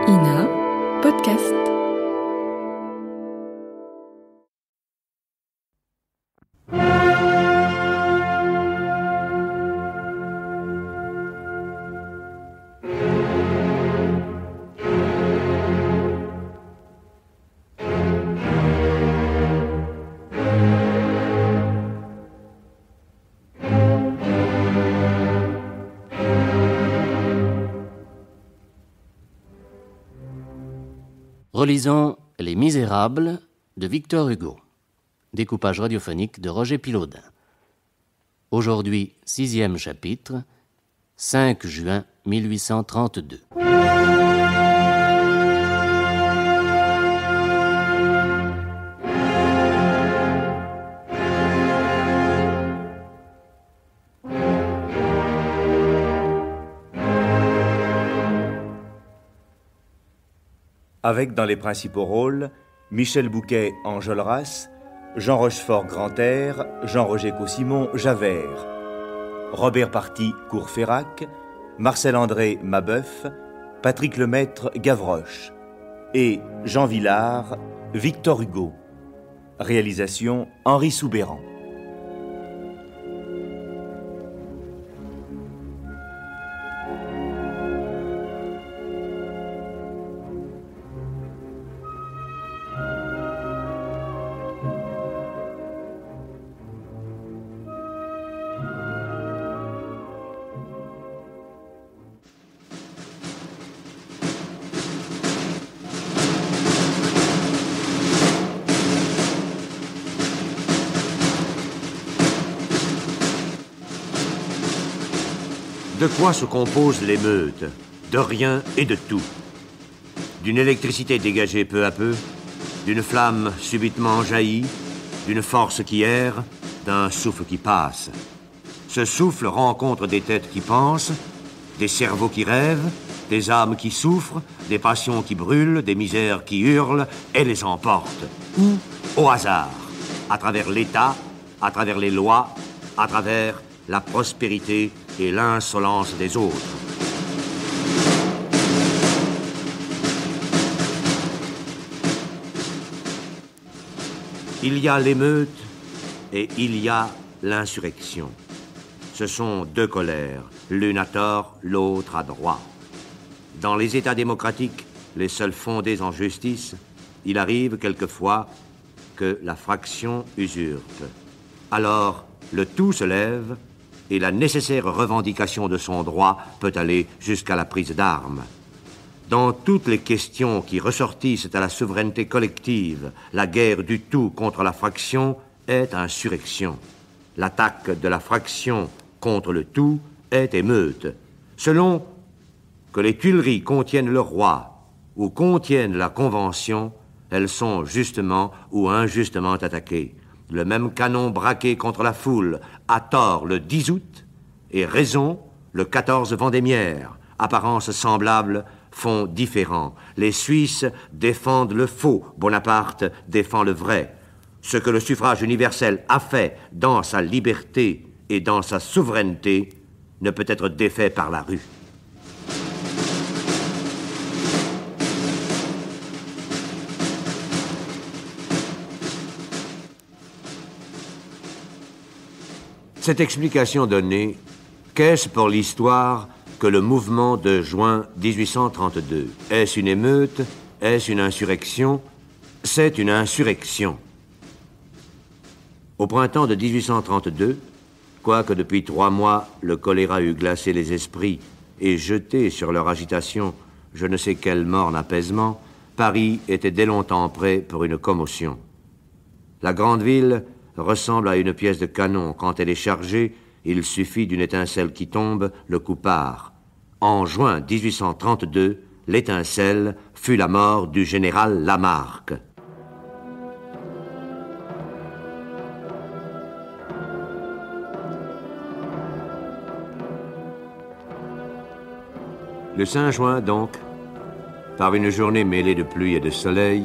INA Podcast. Relisons Les Misérables de Victor Hugo. Découpage radiophonique de Roger Pilaudin. Aujourd'hui, 6e chapitre, 5 juin 1832. Avec dans les principaux rôles, Michel Bouquet, Enjolras, Jean Rochefort, Grantaire, Jean-Roger Caussimon, Javert, Robert Party, Courfeyrac, Marcel André, Mabeuf, Patrick Lemaître, Gavroche et Jean Vilar, Victor Hugo. Réalisation Henri Soubeyran. De quoi se compose l'émeute? De rien et de tout. D'une électricité dégagée peu à peu, d'une flamme subitement jaillie, d'une force qui erre, d'un souffle qui passe. Ce souffle rencontre des têtes qui pensent, des cerveaux qui rêvent, des âmes qui souffrent, des passions qui brûlent, des misères qui hurlent, et les emporte. Ou au hasard, à travers l'État, à travers les lois, à travers la prospérité et l'insolence des autres. Il y a l'émeute et il y a l'insurrection. Ce sont deux colères, l'une à tort, l'autre à droit. Dans les États démocratiques, les seuls fondés en justice, il arrive quelquefois que la fraction usurpe. Alors, le tout se lève et la nécessaire revendication de son droit peut aller jusqu'à la prise d'armes. Dans toutes les questions qui ressortissent à la souveraineté collective, la guerre du tout contre la fraction est insurrection. L'attaque de la fraction contre le tout est émeute. Selon que les Tuileries contiennent le roi ou contiennent la Convention, elles sont justement ou injustement attaquées. Le même canon braqué contre la foule, à tort le 10 août, et raison le 14 Vendémiaire. Apparences semblables, fonds différents. Les Suisses défendent le faux, Bonaparte défend le vrai. Ce que le suffrage universel a fait dans sa liberté et dans sa souveraineté ne peut être défait par la rue. Cette explication donnée, qu'est-ce pour l'histoire que le mouvement de juin 1832? Est-ce une émeute? Est-ce une insurrection? C'est une insurrection. Au printemps de 1832, quoique depuis 3 mois le choléra eût glacé les esprits et jeté sur leur agitation je ne sais quel morne apaisement, Paris était dès longtemps prêt pour une commotion. La grande ville ressemble à une pièce de canon. Quand elle est chargée, il suffit d'une étincelle qui tombe, le coup part. En juin 1832, l'étincelle fut la mort du général Lamarque. Le 5 juin, donc, par une journée mêlée de pluie et de soleil,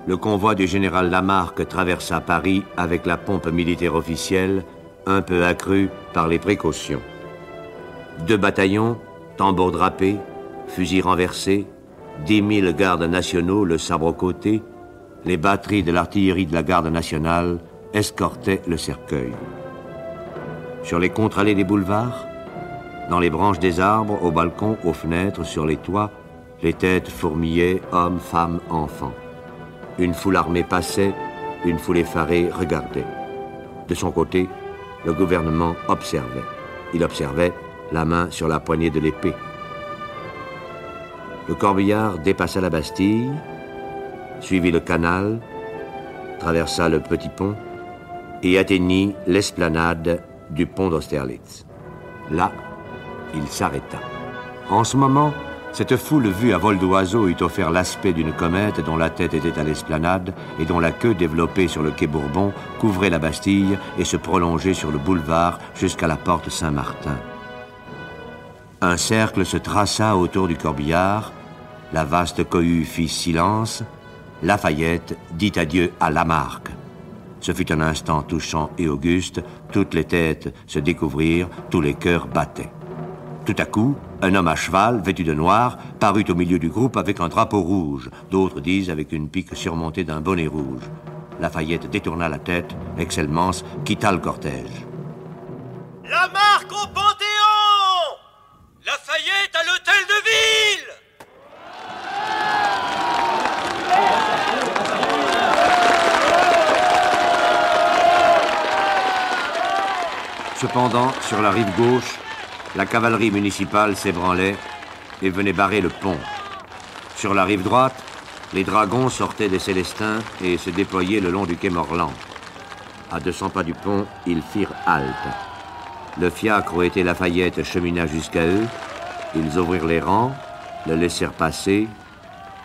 le convoi du général Lamarque traversa Paris avec la pompe militaire officielle, un peu accrue par les précautions. 2 bataillons, tambours drapés, fusils renversés, 10 000 gardes nationaux, le sabre au côté, les batteries de l'artillerie de la garde nationale escortaient le cercueil. Sur les contre-allées des boulevards, dans les branches des arbres, aux balcons, aux fenêtres, sur les toits, les têtes fourmillaient, hommes, femmes, enfants. Une foule armée passait, une foule effarée regardait. De son côté, le gouvernement observait. Il observait, la main sur la poignée de l'épée. Le corbillard dépassa la Bastille, suivit le canal, traversa le petit pont et atteignit l'esplanade du pont d'Austerlitz. Là, il s'arrêta. En ce moment, cette foule vue à vol d'oiseau eût offert l'aspect d'une comète dont la tête était à l'esplanade et dont la queue développée sur le quai Bourbon couvrait la Bastille et se prolongeait sur le boulevard jusqu'à la porte Saint-Martin. Un cercle se traça autour du corbillard, la vaste cohue fit silence, Lafayette dit adieu à Lamarque. Ce fut un instant touchant et auguste, toutes les têtes se découvrirent, tous les cœurs battaient. Tout à coup, un homme à cheval, vêtu de noir, parut au milieu du groupe avec un drapeau rouge, d'autres disent avec une pique surmontée d'un bonnet rouge. Lafayette détourna la tête, Excellence quitta le cortège. Lamarque au Panthéon! Lafayette à l'hôtel de ville! Cependant, sur la rive gauche, la cavalerie municipale s'ébranlait et venait barrer le pont. Sur la rive droite, les dragons sortaient des Célestins et se déployaient le long du quai Morland. À 200 pas du pont, ils firent halte. Le fiacre où était Lafayette chemina jusqu'à eux. Ils ouvrirent les rangs, le laissèrent passer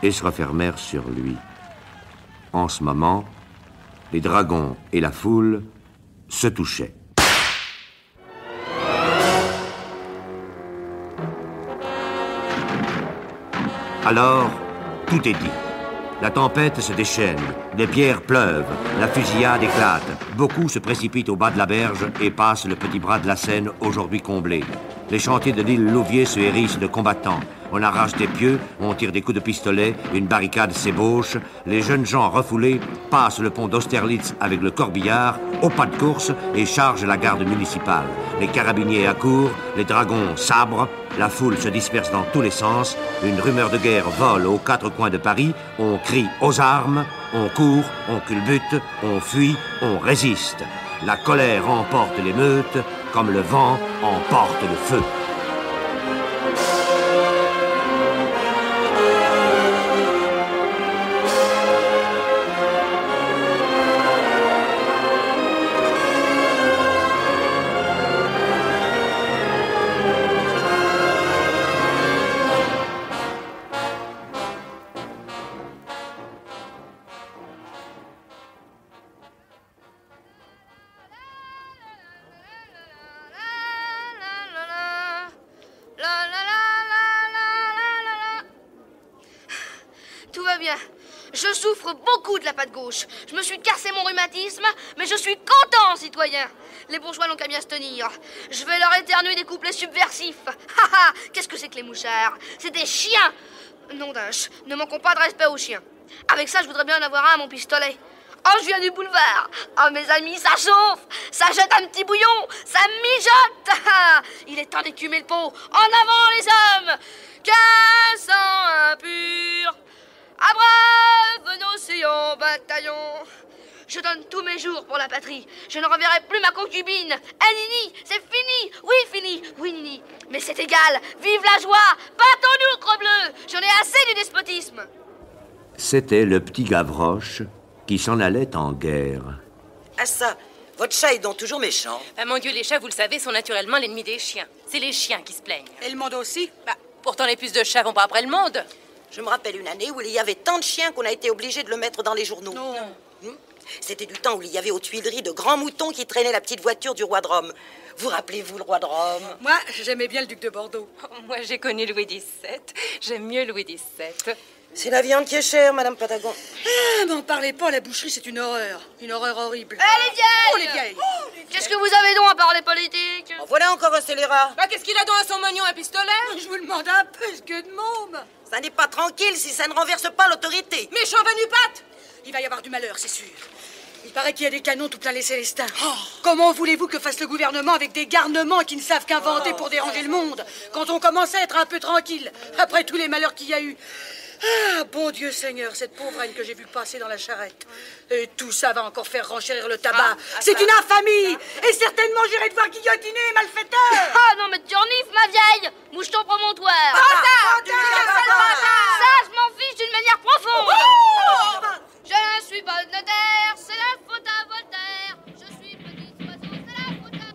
et se refermèrent sur lui. En ce moment, les dragons et la foule se touchaient. Alors, tout est dit. La tempête se déchaîne, les pierres pleuvent, la fusillade éclate. Beaucoup se précipitent au bas de la berge et passent le petit bras de la Seine, aujourd'hui comblé. Les chantiers de l'île Louviers se hérissent de combattants. On arrache des pieux, on tire des coups de pistolet, une barricade s'ébauche. Les jeunes gens refoulés passent le pont d'Austerlitz avec le corbillard, au pas de course, et chargent la garde municipale. Les carabiniers accourent, les dragons sabrent, la foule se disperse dans tous les sens, une rumeur de guerre vole aux quatre coins de Paris, on crie aux armes, on court, on culbute, on fuit, on résiste. La colère emporte l'émeute, comme le vent emporte le feu. Je souffre beaucoup de la patte gauche. Je me suis cassé mon rhumatisme, mais je suis content, citoyen. Les bourgeois n'ont qu'à bien se tenir. Je vais leur éternuer des couplets subversifs. Ha ha. Qu'est-ce que c'est que les mouchards? C'est des chiens. Nom d'unch, ne manquons pas de respect aux chiens. Avec ça, je voudrais bien en avoir un à mon pistolet. Oh, je viens du boulevard. Oh, mes amis, ça chauffe. Ça jette un petit bouillon. Ça mijote. Il est temps d'écumer le pot. En avant, les hommes. Qu'un sang impur abreuve l'océan bataillon. Je donne tous mes jours pour la patrie. Je ne reverrai plus ma concubine. Eh, Nini, c'est fini. Oui, fini. Oui, Nini. Mais c'est égal. Vive la joie. Battons-nous, crebleu. J'en ai assez du despotisme. C'était le petit Gavroche qui s'en allait en guerre. Ah ça, votre chat est donc toujours méchant. Ah, mon Dieu, les chats, vous le savez, sont naturellement l'ennemi des chiens. C'est les chiens qui se plaignent. Et le monde aussi? Pourtant, les puces de chat vont pas après le monde. Je me rappelle une année où il y avait tant de chiens qu'on a été obligé de le mettre dans les journaux. Non. C'était du temps où il y avait aux Tuileries de grands moutons qui traînaient la petite voiture du roi de Rome. Vous rappelez-vous le roi de Rome? Moi, j'aimais bien le duc de Bordeaux. Moi, j'ai connu Louis XVII. J'aime mieux Louis XVII. C'est la viande qui est chère, Madame Patagon. Ah, m'en parlez pas, la boucherie, c'est une horreur. Une horreur horrible. Les vieilles! Oh, les vieilles! Qu'est-ce que vous avez donc à parler politique? En voilà encore un scélérat. Bah, qu'est-ce qu'il a dans son mognon, un pistolet? Je vous demande un peu ce que de môme. Ça n'est pas tranquille si ça ne renverse pas l'autorité. Méchant venu-patte! Il va y avoir du malheur, c'est sûr. Il paraît qu'il y a des canons tout plein les Célestins. Comment voulez-vous que fasse le gouvernement avec des garnements qui ne savent qu'inventer pour déranger le monde, quand on commence à être un peu tranquille, après tous les malheurs qu'il y a eu? Ah, bon Dieu Seigneur, cette pauvre reine que j'ai vue passer dans la charrette. Et tout ça va encore faire renchérir le tabac. C'est une infamie. Et certainement j'irai devoir guillotiner les malfaiteurs. Ah non, mais tu enifs, ma vieille! Mouche ton promontoire! Bâtard! Ça, je m'en fiche d'une manière profonde! Je ne suis pas notaire, c'est la faute à Voltaire. Je suis petit oiseau, c'est la faute à...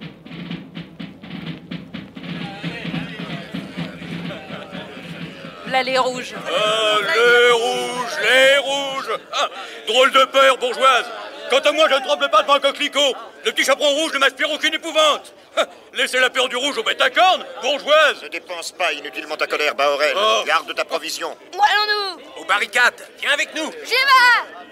Là, les rouges. Les rouges ah, drôle de peur, bourgeoise. Quant à moi, je ne tremble pas devant un coquelicot. Le petit chaperon rouge ne m'inspire aucune épouvante. Laissez la peur du rouge aux bêtes à cornes, bourgeoise. Ne dépense pas inutilement ta colère, Bahorel. Garde ta provision. Allons-nous! Aux barricades, viens avec nous. J'y vais!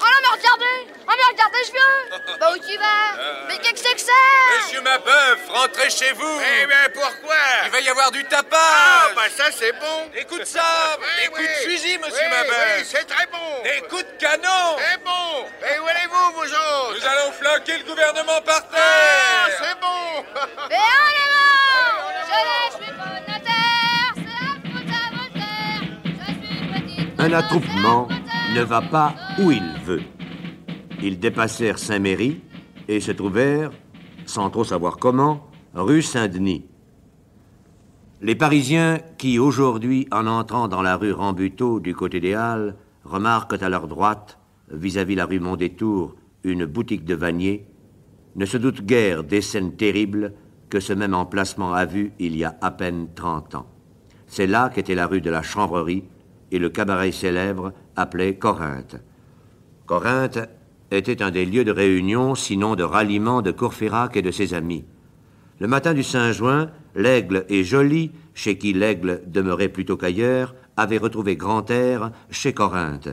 Oh non, mais regardez! Oh, mais regardez, je viens! Bah, où tu vas? Mais qu'est-ce que c'est que ça? Monsieur Mabeuf, rentrez chez vous. Eh bien, pourquoi? Il va y avoir du tapage. Ah, bah ça, c'est bon. Des coups de sabre, des coups de fusil, monsieur Mabeuf. Oui, c'est très bon. Des coups de canon. C'est bon. Et où allez-vous, vous autres? Nous allons flanquer le gouvernement par terre. Ah, c'est bon. Et en avant! Je ne suis pas notaire, c'est la faute à Voltaire. Je suis petit Un oiseau, attroupement c'est la faute à ne va pas où il veut. Ils dépassèrent Saint-Méry et se trouvèrent, sans trop savoir comment, rue Saint-Denis. Les Parisiens qui, aujourd'hui, en entrant dans la rue Rambuteau du côté des Halles, remarquent à leur droite, vis-à-vis la rue Mondétour, une boutique de vannier, ne se doutent guère des scènes terribles que ce même emplacement a vues il y a à peine 30 ans. C'est là qu'était la rue de la Chambrerie et le cabaret célèbre appelé Corinthe. Corinthe était un des lieux de réunion, sinon de ralliement de Courfeyrac et de ses amis. Le matin du 5 juin, l'Aigle et Joly, chez qui l'Aigle demeurait plutôt qu'ailleurs, avaient retrouvé Grantaire chez Corinthe.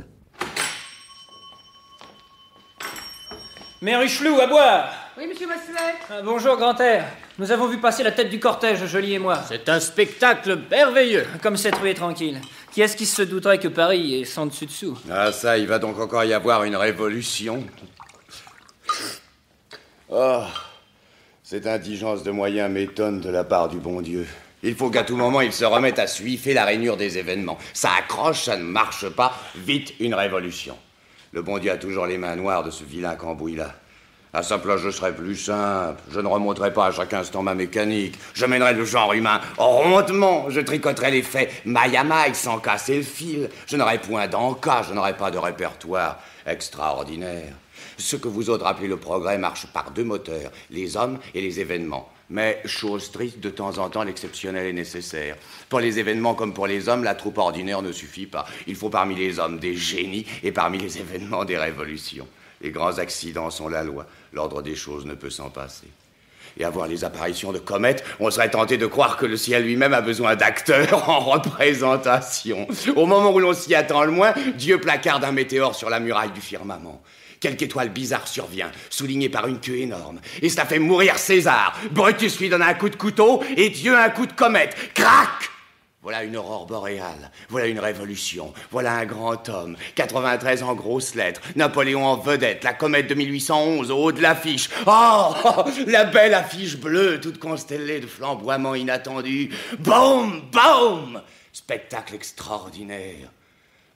Mère Huchelou, à boire. Oui, monsieur Massuet. Bonjour, Grantaire. Nous avons vu passer la tête du cortège, Joly et moi. C'est un spectacle merveilleux. Comme cette rue est tranquille. Qui est-ce qui se douterait que Paris est sans dessus-dessous? Ah ça, il va donc encore y avoir une révolution. Oh, cette indigence de moyens m'étonne de la part du bon Dieu. Il faut qu'à tout moment, il se remette à suifer la rainure des événements. Ça accroche, ça ne marche pas. Vite, une révolution. Le bon Dieu a toujours les mains noires de ce vilain cambouis-là. À sa place, je serais plus simple. Je ne remonterai pas à chaque instant ma mécanique. Je mènerai le genre humain rondement. Je tricoterai les faits maille à maille sans casser le fil. Je n'aurai point d'en-cas, je n'aurai pas de répertoire extraordinaire. Ce que vous autres appelez le progrès marche par deux moteurs, les hommes et les événements. Mais, chose triste, de temps en temps, l'exceptionnel est nécessaire. Pour les événements comme pour les hommes, la troupe ordinaire ne suffit pas. Il faut parmi les hommes des génies et parmi les événements des révolutions. Les grands accidents sont la loi. L'ordre des choses ne peut s'en passer. Et à voir les apparitions de comètes, on serait tenté de croire que le ciel lui-même a besoin d'acteurs en représentation. Au moment où l'on s'y attend le moins, Dieu placarde un météore sur la muraille du firmament. Quelque étoile bizarre survient, soulignée par une queue énorme. Et cela fait mourir César. Brutus lui donne un coup de couteau et Dieu un coup de comète. Crac! Voilà une aurore boréale, voilà une révolution, voilà un grand homme, 93 en grosses lettres, Napoléon en vedette, la comète de 1811 au haut de l'affiche. Oh, la belle affiche bleue, toute constellée de flamboiements inattendus. Boum, boum! Spectacle extraordinaire.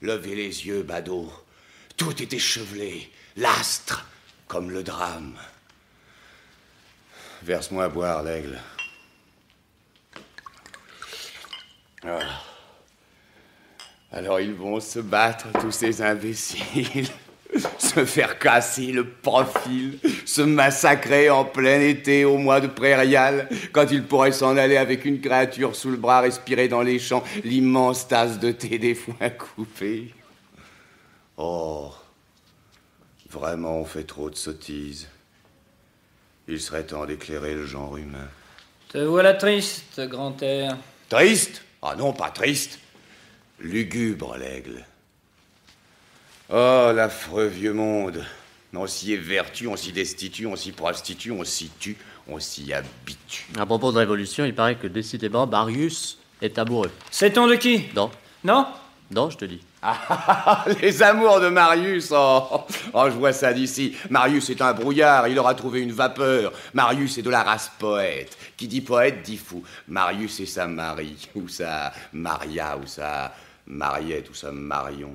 Levez les yeux, badaud. Tout est échevelé, l'astre, comme le drame. Verse-moi à boire, l'Aigle. Ah. Alors ils vont se battre, tous ces imbéciles, se faire casser le profil, se massacrer en plein été au mois de prairial, quand ils pourraient s'en aller avec une créature sous le bras, respirer dans les champs l'immense tasse de thé des foins coupés. Oh, vraiment on fait trop de sottises. Il serait temps d'éclairer le genre humain. Te voilà triste, Grantaire. Triste? Ah non, pas triste. Lugubre, l'Aigle. Oh, l'affreux vieux monde. On s'y évertue, on s'y destitue, on s'y prostitue, on s'y tue, on s'y habitue. À propos de révolution, il paraît que décidément, Marius est amoureux. Sait-on de qui? Non. Non? Non, je te dis. Ah, les amours de Marius, oh, je vois ça d'ici. Marius est un brouillard, il aura trouvé une vapeur. Marius est de la race poète. Qui dit poète dit fou. Marius est sa Marie, ou sa Maria, ou sa Mariette, ou sa Marion.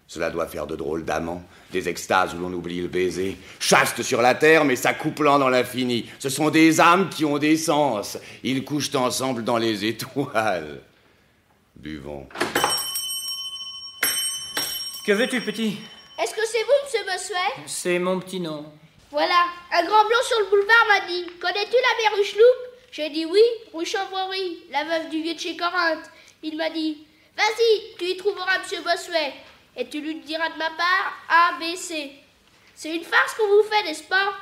Cela doit faire de drôles d'amants, des extases où l'on oublie le baiser. Chaste sur la terre, mais s'accouplant dans l'infini. Ce sont des âmes qui ont des sens. Ils couchent ensemble dans les étoiles. Buvons. Que veux-tu, petit? Est-ce que c'est vous, monsieur Bossuet? C'est mon petit nom. Voilà, un grand blond sur le boulevard m'a dit: connais-tu la mère Hucheloup? J'ai dit oui, rue Chevrerie, la veuve du vieux de chez Corinthe. Il m'a dit: vas-y, tu y trouveras monsieur Bossuet. Et tu lui diras de ma part A, B, C. C'est une farce qu'on vous fait, n'est-ce pas?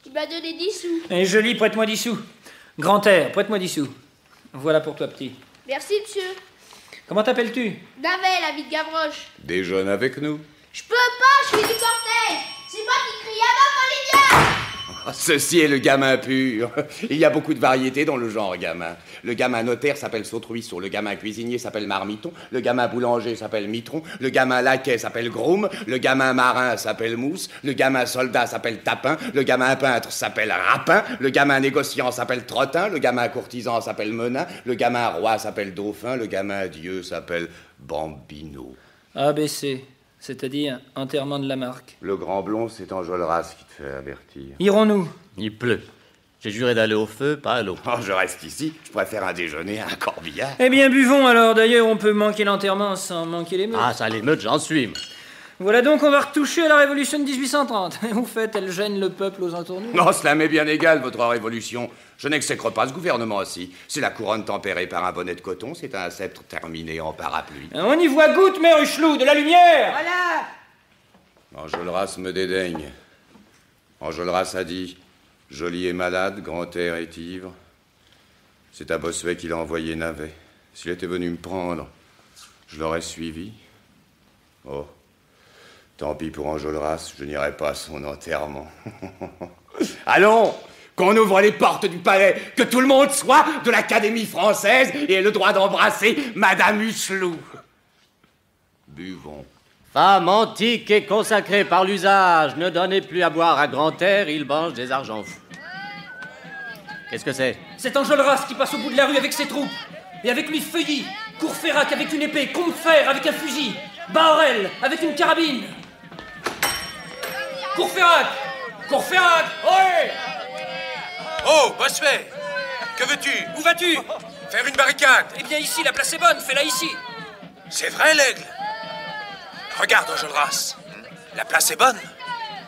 Il m'a donné 10 sous. Et joli, prête-moi 10 sous. Grantaire, prête-moi 10 sous. Voilà pour toi, petit. Merci, monsieur. Comment t'appelles-tu? Navet, la vie de Gavroche. Déjeune avec nous. Je peux pas, je suis du cortège. C'est moi qui crie à ma Olivia. Ceci est le gamin pur. Il y a beaucoup de variétés dans le genre gamin. Le gamin notaire s'appelle Sautruisseau, le gamin cuisinier s'appelle Marmiton, le gamin boulanger s'appelle Mitron, le gamin laquais s'appelle Groom, le gamin marin s'appelle Mousse, le gamin soldat s'appelle Tapin, le gamin peintre s'appelle Rapin, le gamin négociant s'appelle Trottin, le gamin courtisan s'appelle Menin, le gamin roi s'appelle Dauphin, le gamin dieu s'appelle Bambino. ABC, c'est-à-dire enterrement de la marque. Le grand blond, c'est Enjolras qui te fait avertir. Irons-nous? Il pleut. J'ai juré d'aller au feu, pas à l'eau. Oh, je reste ici. Je préfère un déjeuner à un corbillard. Eh bien, buvons alors. D'ailleurs, on peut manquer l'enterrement sans manquer l'émeute. Ah, ça, l'émeute, j'en suis. Voilà donc, on va retoucher à la révolution de 1830. Au fait, elle gêne le peuple aux entournures. Non, cela m'est bien égal, votre révolution. Je n'exècre pas ce gouvernement-ci. C'est la couronne tempérée par un bonnet de coton, c'est un sceptre terminé en parapluie. On y voit goutte, mère Hucheloup, de la lumière. Voilà. Enjolras me dédaigne. Enjolras a dit: Joly est malade, Grantaire est ivre. C'est à Bossuet qu'il a envoyé Navet. S'il était venu me prendre, je l'aurais suivi. Oh, tant pis pour Enjolras, je n'irai pas à son enterrement. Allons, qu'on ouvre les portes du palais, que tout le monde soit de l'Académie française et ait le droit d'embrasser Madame Hucheloup. Buvons. Femme antique et consacrée par l'usage, ne donnez plus à boire à Grantaire, il mange des argents fous. Qu'est-ce que c'est? C'est Enjolras qui passe au bout de la rue avec ses troupes. Et avec lui Feuilly, Courfeyrac avec une épée, Combeferre avec un fusil, Bahorel avec une carabine. Courfeyrac! Courfeyrac! Ohé! Oh, Bossuet! Que veux-tu? Où vas-tu? Faire une barricade. Eh bien ici, la place est bonne, fais-la ici. C'est vrai, l'aigle? Regarde, Enjolras. La place est bonne.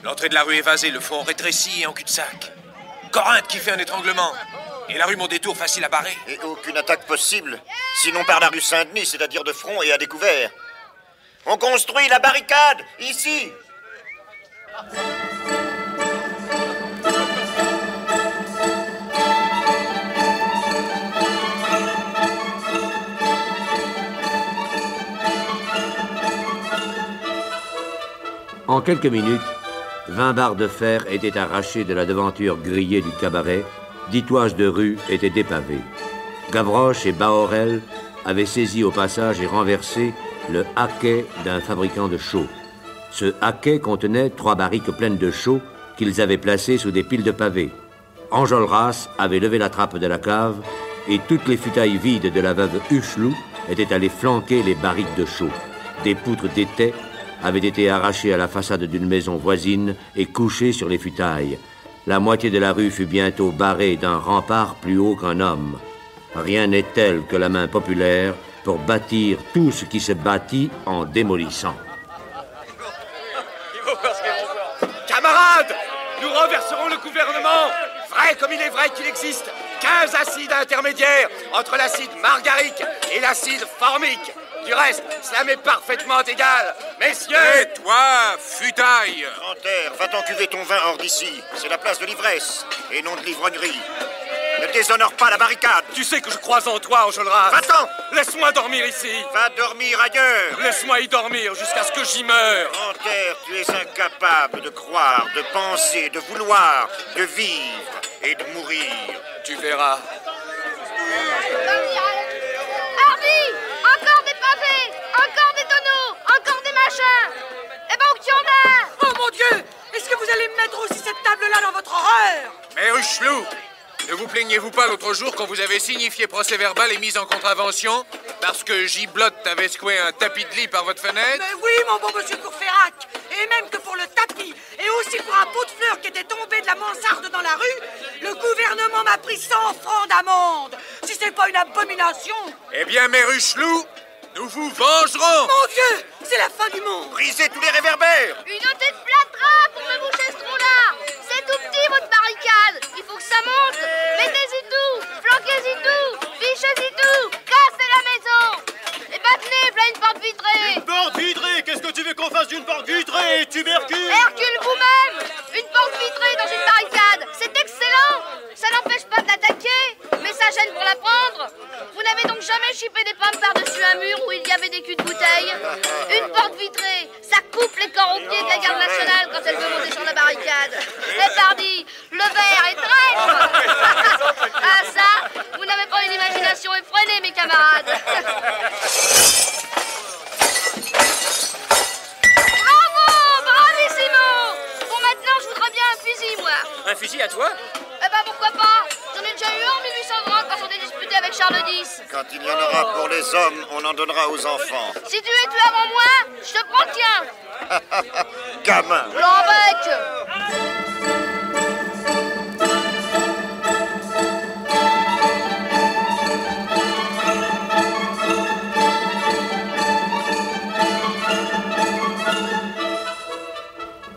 L'entrée de la rue est vasée, le fond rétréci et en cul-de-sac. Corinthe qui fait un étranglement. Et la rue Mondétour facile à barrer. Et aucune attaque possible, sinon par la rue Saint-Denis, c'est-à-dire de front et à découvert. On construit la barricade, ici. En quelques minutes, 20 barres de fer étaient arrachées de la devanture grillée du cabaret, 10 toises de rue étaient dépavées. Gavroche et Bahorel avaient saisi au passage et renversé le haquet d'un fabricant de chaux. Ce haquet contenait 3 barriques pleines de chaux qu'ils avaient placées sous des piles de pavés. Enjolras avait levé la trappe de la cave et toutes les futailles vides de la veuve Hucheloup étaient allées flanquer les barriques de chaux. Des poutres d'étai avaient été arrachées à la façade d'une maison voisine et couchées sur les futailles. La moitié de la rue fut bientôt barrée d'un rempart plus haut qu'un homme. Rien n'est tel que la main populaire pour bâtir tout ce qui se bâtit en démolissant. Camarades, nous renverserons le gouvernement. Vrai comme il est vrai qu'il existe 15 acides intermédiaires entre l'acide margarique et l'acide formique. Du reste, cela m'est parfaitement égal. Messieurs... Et toi, futaille! Grantaire, va t'en cuver ton vin hors d'ici. C'est la place de l'ivresse, et non de l'ivrognerie. Ne déshonore pas la barricade. Tu sais que je crois en toi, Enjolras. Va-t'en. Laisse-moi dormir ici. Va dormir ailleurs. Laisse-moi y dormir jusqu'à ce que j'y meure. Grantaire, tu es incapable de croire, de penser, de vouloir, de vivre et de mourir. Tu verras. Hardy, encore des pavés, encore des tonneaux, encore des machins. Eh ben, qu'il y en a. Oh mon Dieu! Est-ce que vous allez me mettre aussi cette table-là dans votre horreur? Mais Huchelou, ne vous plaignez-vous pas l'autre jour quand vous avez signifié procès-verbal et mise en contravention parce que Giblotte avait secoué un tapis de lit par votre fenêtre? Mais oui, mon bon monsieur Courfeyrac. Et même que pour le tapis, et aussi pour un pot de fleurs qui était tombé de la mansarde dans la rue, le gouvernement m'a pris 100 francs d'amende. Si c'est pas une abomination. Eh bien, mes Huchelou, nous vous vengerons! Mon Dieu, c'est la fin du monde. Brisez tous les réverbères. Une tête plâtra pour me boucher ce trou-là. C'est tout petit, votre barricade. Il faut que ça monte. Mettez-y tout. Flanquez-y tout. Fichez-y tout. Cassez la maison. Et battez, plein une porte vitrée. Une porte vitrée? Qu'est-ce que tu veux qu'on fasse d'une porte vitrée, tubercule? Hercule vous-même. Une porte vitrée dans une barricade. C'est excellent. Ça n'empêche pas de l'attaquer, mais ça gêne pour la prendre. Vous n'avez donc jamais chipé des pommes par-dessus un mur où il y avait des culs de bouteille? Une porte vitrée, ça coupe les corps aux pieds de la garde nationale quand elle veut monter sur la barricade. Eh pardi, le verre est traître. Ah ça, vous n'avez pas une imagination effrénée, mes camarades. Bravo, bravissimo. Bon, maintenant, je voudrais bien un fusil, moi. Un fusil à toi? Eh ben, pourquoi pas? J'en ai déjà eu un en 1830 quand on s'est disputé avec Charles X. Quand il y en aura pour les hommes, on en donnera aux enfants. Si tu es tué avant moi, je te prends le tien. Gamin. Blanc-bec.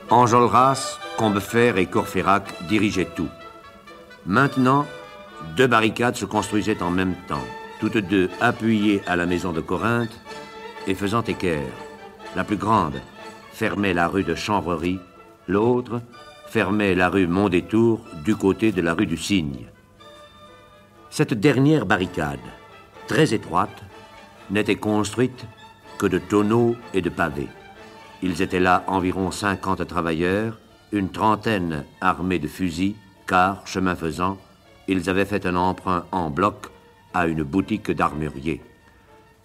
Enjolras, Combeferre et Courfeyrac dirigeaient tout. Maintenant, 2 barricades se construisaient en même temps, toutes deux appuyées à la maison de Corinthe et faisant équerre. La plus grande fermait la rue de Chanvrerie, l'autre fermait la rue Mondétour du côté de la rue du Cygne. Cette dernière barricade, très étroite, n'était construite que de tonneaux et de pavés. Ils étaient là environ 50 travailleurs, une trentaine armés de fusils, car, chemin faisant, ils avaient fait un emprunt en bloc à une boutique d'armurier.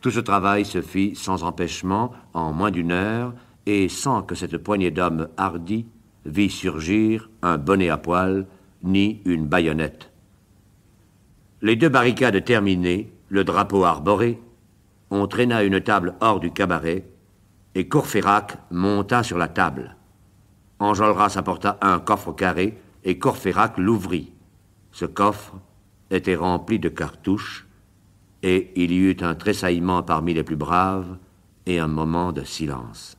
Tout ce travail se fit sans empêchement, en moins d'1 heure, et sans que cette poignée d'hommes hardis vît surgir un bonnet à poil, ni une baïonnette. Les 2 barricades terminées, le drapeau arboré, on traîna une table hors du cabaret, et Courfeyrac monta sur la table. Enjolras apporta un coffre carré, et Courfeyrac l'ouvrit. Ce coffre était rempli de cartouches, et il y eut un tressaillement parmi les plus braves et un moment de silence.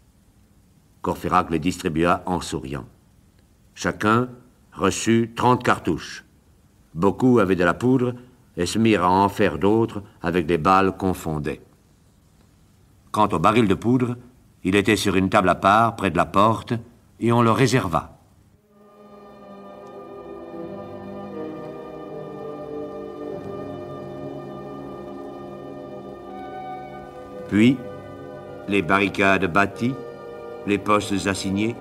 Courfeyrac les distribua en souriant. Chacun reçut 30 cartouches. Beaucoup avaient de la poudre et se mirent à en faire d'autres avec des balles qu'on fondait. Quant au baril de poudre, il était sur une table à part près de la porte et on le réserva. Puis, les barricades bâties, les postes assignés,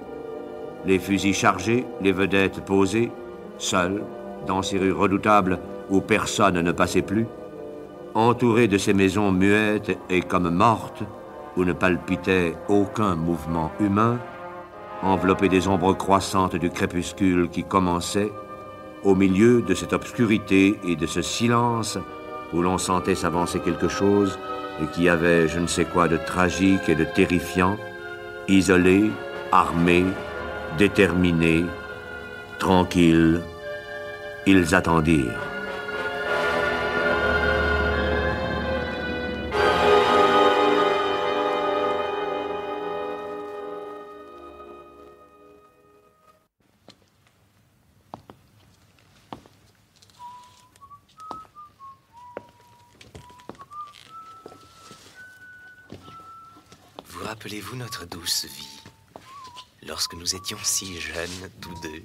les fusils chargés, les vedettes posées, seules, dans ces rues redoutables où personne ne passait plus, entourées de ces maisons muettes et comme mortes, où ne palpitait aucun mouvement humain, enveloppées des ombres croissantes du crépuscule qui commençait, au milieu de cette obscurité et de ce silence où l'on sentait s'avancer quelque chose et qui avait je ne sais quoi de tragique et de terrifiant, isolés, armés, déterminés, tranquilles, ils attendirent. Vous rappelez-vous notre douce vie, lorsque nous étions si jeunes, tous deux,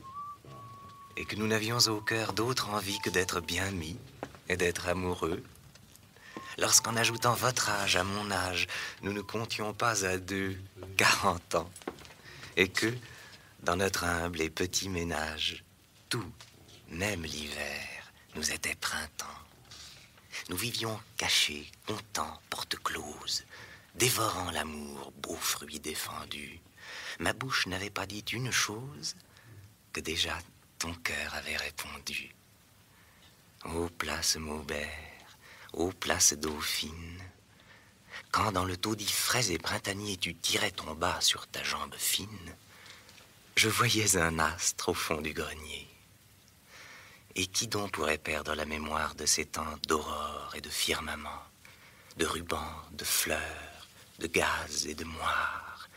et que nous n'avions au cœur d'autre envie que d'être bien mis et d'être amoureux. Lorsqu'en ajoutant votre âge à mon âge, nous ne comptions pas à 40 ans, et que, dans notre humble et petit ménage, tout, même l'hiver, nous était printemps. Nous vivions cachés, contents, porte close, dévorant l'amour, beau fruit défendu. Ma bouche n'avait pas dit une chose que déjà ton cœur avait répondu. Ô place Maubert, ô place Dauphine, quand dans le taudis frais et printanier tu tirais ton bas sur ta jambe fine, je voyais un astre au fond du grenier. Et qui donc pourrait perdre la mémoire de ces temps d'aurore et de firmament, de rubans, de fleurs, de gaz et de moire,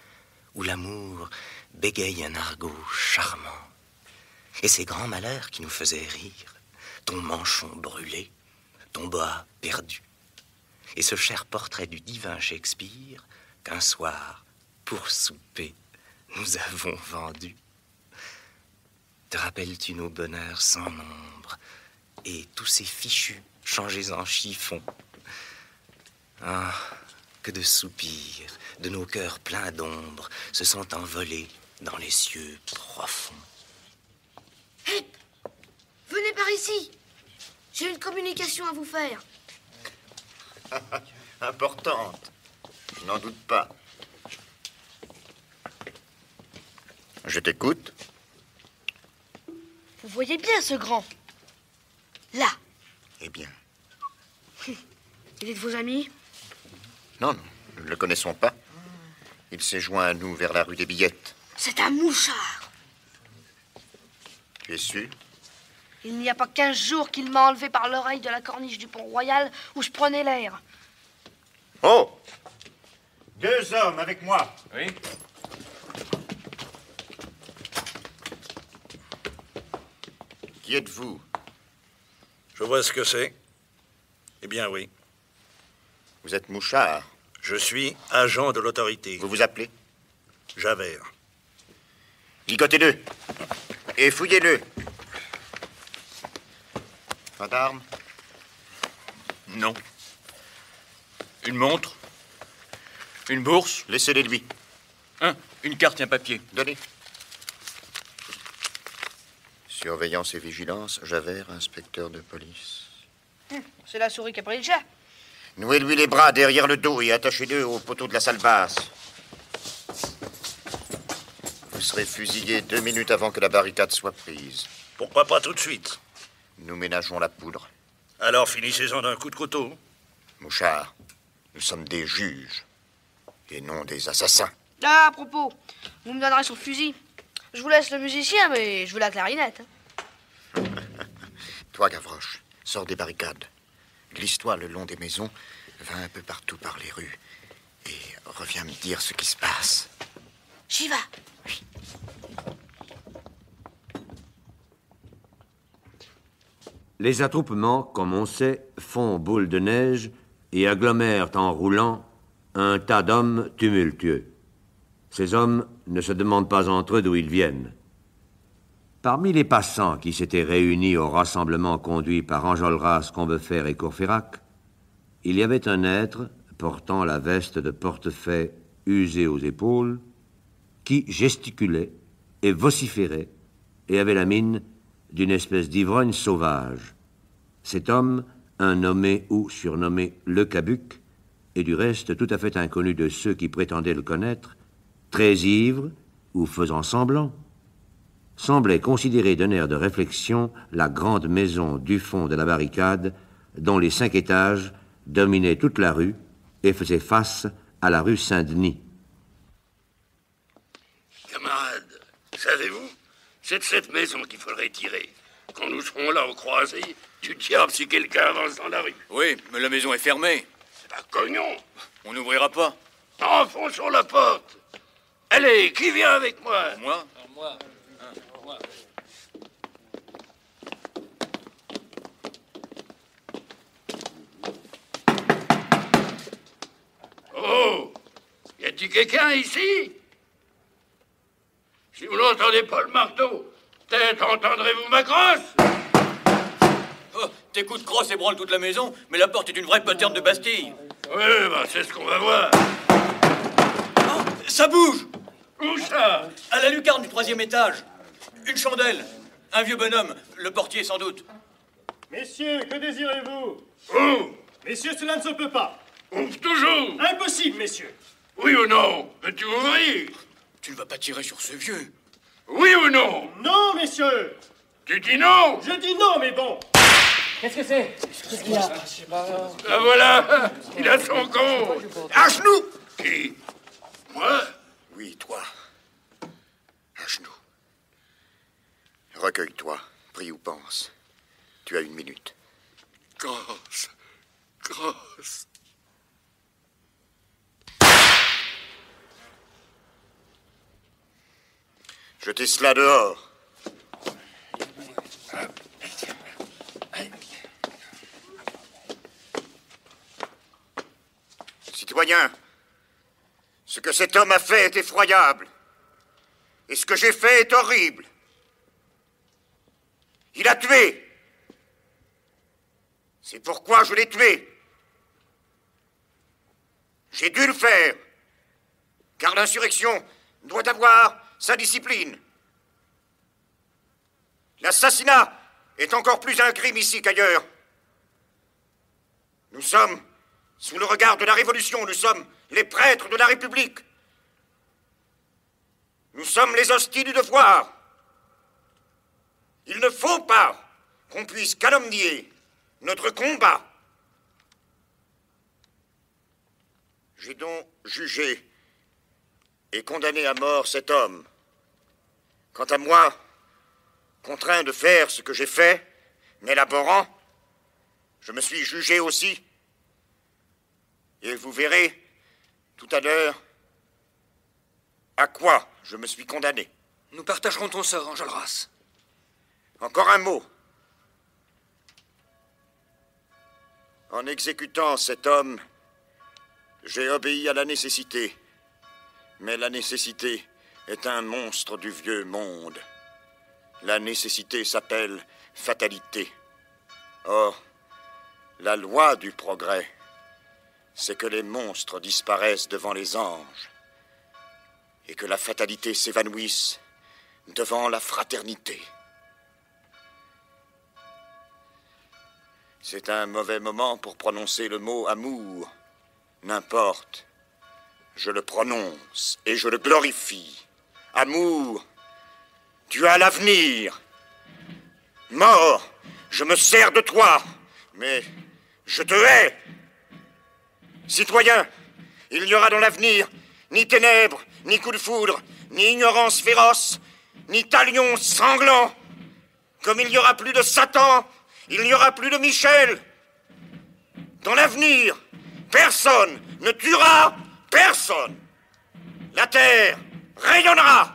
où l'amour bégaye un argot charmant, et ces grands malheurs qui nous faisaient rire, ton manchon brûlé, ton bas perdu, et ce cher portrait du divin Shakespeare qu'un soir, pour souper, nous avons vendu. Te rappelles-tu nos bonheurs sans nombre et tous ces fichus changés en chiffons? Ah, que de soupirs de nos cœurs pleins d'ombre se sont envolés dans les cieux profonds. Hé, venez par ici. J'ai une communication à vous faire. Importante. Je n'en doute pas. Je t'écoute. Vous voyez bien ce grand. Là. Eh bien. Il est de vos amis? Non, nous ne le connaissons pas. Il s'est joint à nous vers la rue des Billettes. C'est un mouchard. Tu es sûr? Il n'y a pas 15 jours qu'il m'a enlevé par l'oreille de la corniche du Pont-Royal où je prenais l'air. Oh! 2 hommes avec moi. Oui. Qui êtes-vous? Je vois ce que c'est. Eh bien, oui. Vous êtes mouchard? Je suis agent de l'autorité. Vous vous appelez? Javert. Ligotez-le et fouillez-le. Pas d'armes? Non. Une montre? Une bourse? Laissez-les lui. Une carte et un papier. Donnez. Surveillance et vigilance, Javert, inspecteur de police. C'est la souris qui a pris le chat. Nouez-lui les bras derrière le dos et attachez-le au poteau de la salle basse. Vous serez fusillé 2 minutes avant que la barricade soit prise. Pourquoi pas tout de suite? Nous ménageons la poudre. Alors finissez-en d'un coup de couteau. Mouchard, nous sommes des juges et non des assassins. Ah, à propos, vous me donnerez son fusil. Je vous laisse le musicien, mais je veux la clarinette. Toi, Gavroche, sors des barricades. Glisse-toi le long des maisons, va un peu partout par les rues et reviens me dire ce qui se passe. J'y vais. Oui. Les attroupements, comme on sait, font boule de neige et agglomèrent en roulant un tas d'hommes tumultueux. Ces hommes ne se demandent pas entre eux d'où ils viennent. Parmi les passants qui s'étaient réunis au rassemblement conduit par Enjolras, Combeferre et Courfeyrac, il y avait un être portant la veste de portefaix usée aux épaules, qui gesticulait et vociférait et avait la mine d'une espèce d'ivrogne sauvage. Cet homme, un nommé ou surnommé Le Cabuc, et du reste tout à fait inconnu de ceux qui prétendaient le connaître, très ivre ou faisant semblant, semblait considérer d'un air de réflexion la grande maison du fond de la barricade dont les 5 étages dominaient toute la rue et faisaient face à la rue Saint-Denis. Camarades, savez-vous, c'est de cette maison qu'il faudrait tirer. Quand nous serons là au croisé, tu diable si quelqu'un avance dans la rue. Oui, mais la maison est fermée. C'est un cognon. On n'ouvrira pas. Enfonçons la porte. Allez, qui vient avec moi? Moi? Moi. Oh, y a-t-il quelqu'un ici? Si vous n'entendez pas le marteau, Peut-être entendrez-vous ma crosse. Oh, tes coups de crosse ébranlent toute la maison, mais la porte est une vraie poterne de Bastille. Oui, bah c'est ce qu'on va voir. Oh, ça bouge. Où ça? À la lucarne du 3e étage. Une chandelle. Un vieux bonhomme, le portier sans doute. Messieurs, que désirez-vous? Où? Messieurs, cela ne se peut pas. Ouvre toujours. Impossible, messieurs. Oui ou non? Veux-tu ouvrir? Tu ne vas pas tirer sur ce vieux. Oui ou non? Non, messieurs. Tu dis non? Je dis non, mais bon. Qu'est-ce que c'est? Qu'est-ce qu'il y a? Ah voilà, il a son compte. À genoux. Qui? Moi? Oui, toi. À genoux. Recueille-toi, prie ou pense. Tu as 1 minute. Grâce. Grâce. Jetez cela dehors. Citoyens, ce que cet homme a fait est effroyable. Et ce que j'ai fait est horrible. Il a tué. C'est pourquoi je l'ai tué. J'ai dû le faire. Car l'insurrection doit avoir sa discipline. L'assassinat est encore plus un crime ici qu'ailleurs. Nous sommes sous le regard de la Révolution, nous sommes les prêtres de la République. Nous sommes les hosties du devoir. Il ne faut pas qu'on puisse calomnier notre combat. J'ai donc jugé et condamné à mort cet homme. Quant à moi, contraint de faire ce que j'ai fait, m'élaborant, je me suis jugé aussi. Et vous verrez, tout à l'heure, à quoi je me suis condamné. Nous partagerons ton sort, Enjolras. Encore un mot. En exécutant cet homme, j'ai obéi à la nécessité. Mais la nécessité est un monstre du vieux monde. La nécessité s'appelle fatalité. Or, la loi du progrès, c'est que les monstres disparaissent devant les anges et que la fatalité s'évanouisse devant la fraternité. C'est un mauvais moment pour prononcer le mot amour. N'importe. Je le prononce et je le glorifie. Amour, tu as l'avenir. Mort, je me sers de toi, mais je te hais. Citoyen, il n'y aura dans l'avenir ni ténèbres, ni coups de foudre, ni ignorance féroce, ni talion sanglant. Comme il n'y aura plus de Satan, il n'y aura plus de Michel. Dans l'avenir, personne ne tuera personne. La terre rayonnera.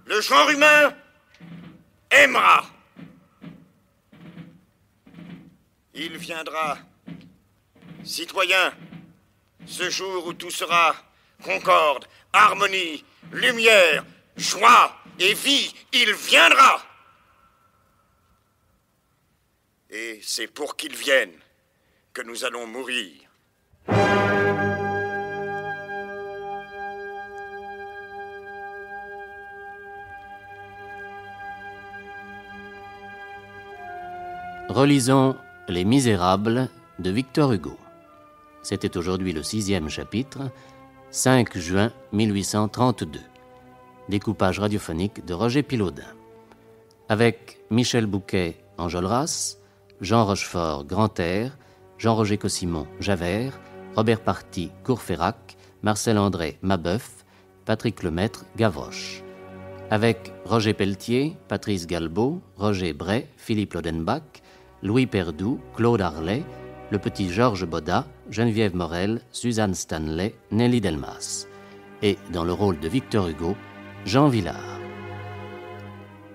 Le genre humain aimera. Il viendra, citoyen, ce jour où tout sera concorde, harmonie, lumière, joie et vie. Il viendra. Et c'est pour qu'il vienne que nous allons mourir. Relisons Les Misérables de Victor Hugo. C'était aujourd'hui le 6e chapitre, 5 juin 1832. Découpage radiophonique de Roger Pilaudin. Avec Michel Bouquet, Enjolras, Jean Rochefort, Grantaire, Jean-Roger Cossimon, Javert, Robert Party, Courfeyrac, Marcel André, Mabeuf, Patrick Lemaître, Gavroche. Avec Roger Pelletier, Patrice Galbaud, Roger Bray, Philippe Lodenbach, Louis Perdoux, Claude Harlet, le petit Georges Bodat, Geneviève Morel, Suzanne Stanley, Nelly Delmas. Et dans le rôle de Victor Hugo, Jean Villard.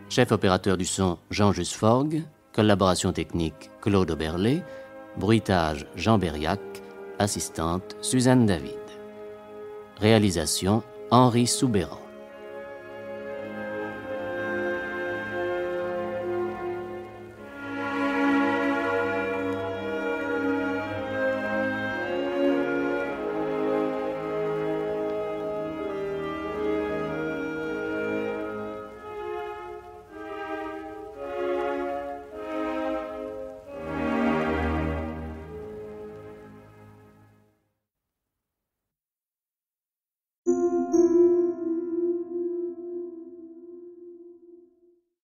Chef opérateur du son, Jean Jusforgue. Collaboration technique, Claude Oberlé. Bruitage, Jean Berriac. Assistante, Suzanne David. Réalisation, Henri Soubéran.